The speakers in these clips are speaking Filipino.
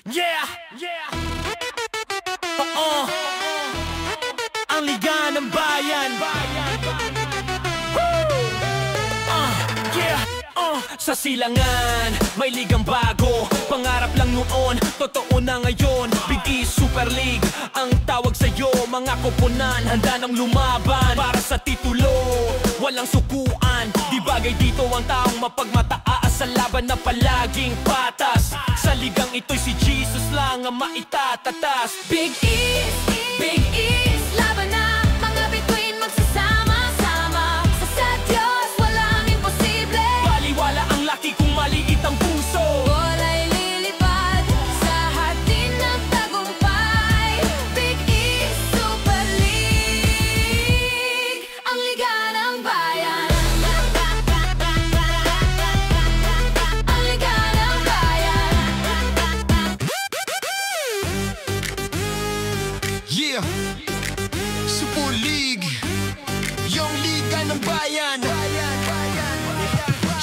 Yeah! Yeah! Ang liga ng bayan. Yeah! Sa silangan, may ligang bago. Pangarap lang noon, totoo na ngayon. Big East Super League, ang tawag sa'yo. Mga koponan, handa nang lumaban para sa titulo, walang sukuan. Di bagay dito ang taong mapagmataas sa laban na palaging patas. Sa ligang ito'y si Jesus lang ang maitatatas. Big East, laban na. Mga bituin magsasama-sama. Sa Diyos walang imposible. Baliwala ang laki kung maliit ang puso. Wala'y lilipad sa hardin ng tagumpay. Big East Super League, ang liga ng bayan. Ang liga ng bayan. Yeah, Super League, yung liga ng bayan.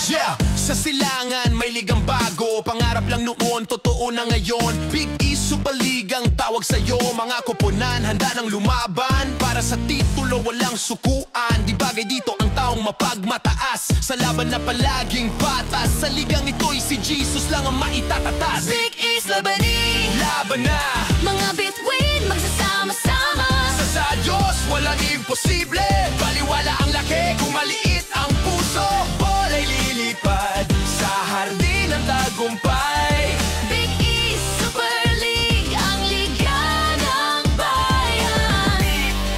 Yeah, sa silangan may ligang bago. Pangarap lang noon, totoo na ngayon. Big East Super League ang tawag sa'yo. Mga koponan, handa nang lumaban para sa titulo, walang sukuan. Di bagay dito ang taong mapagmataas sa laban na palaging patas. Sa ligang ito'y si Jesus lang ang maitatatas. Big East labanin, Laban na, mga bituin magsasama-sama. sa Diyos walang imposible. Baliwala ang laki kung maliit ang puso. Wala'y lilipad sa hardin ng tagumpay. Big East Super League, ang liga ng bayan.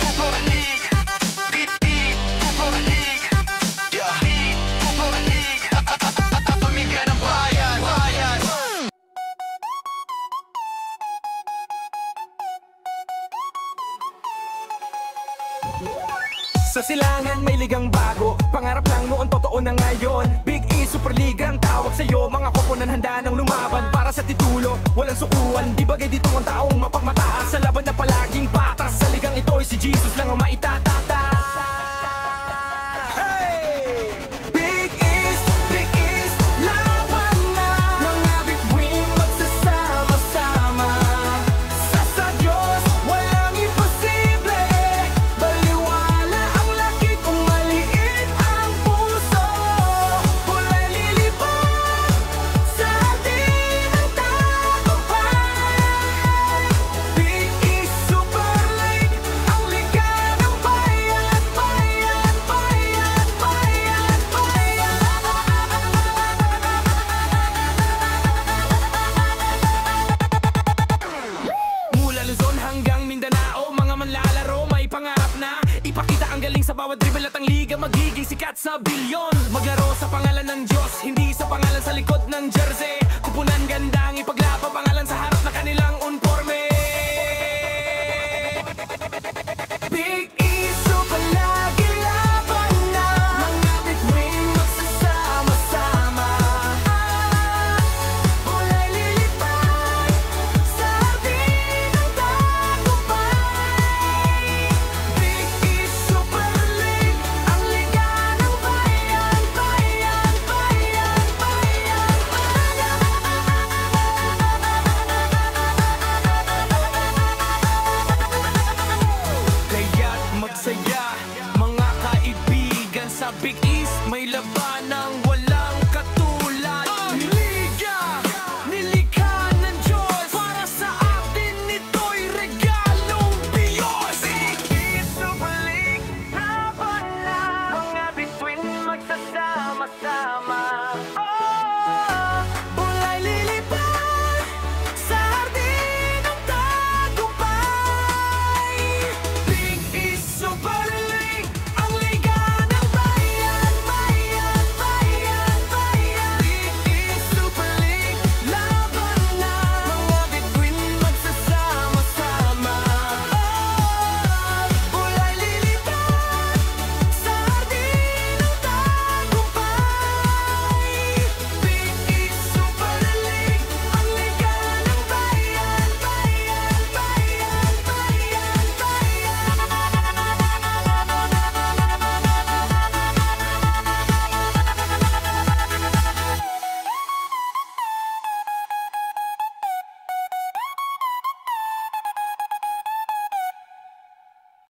Super League, Super League, yeah. Super League, ang liga ng bayan. Sa silangan may ligang bago. Pangarap lang noon, totoo na ngayon. Big East Super League ang tawag sa'yo. Mga koponan handa nang lumaban para sa titulo, walang sukuan. Di bagay dito ang taong mapagmataas sa laban na palaging patas. Sa ligang ito'y si Jesus lang ang maitatatas. Hey! Big East, laban na. Mga bituin magsasama-sama. Sa Diyos walang imposible. Baliwala ang laki kung maliit ang puso. Wala'y lilipad sa hardin ng tagumpay. Big East Super League, ang liga ng bayan, bayan, bayan, bayan, bayan. Mula Luzon hanggang Mindanao, mga manlalaro may pangarap na ipakita ang galing sa bawat dribble at ang liga magiging sikat sa bilyon. Maglaro sa pangalan ng Diyos, hindi sa pangalan sa likod ng jersey. Kupunan gandang ipag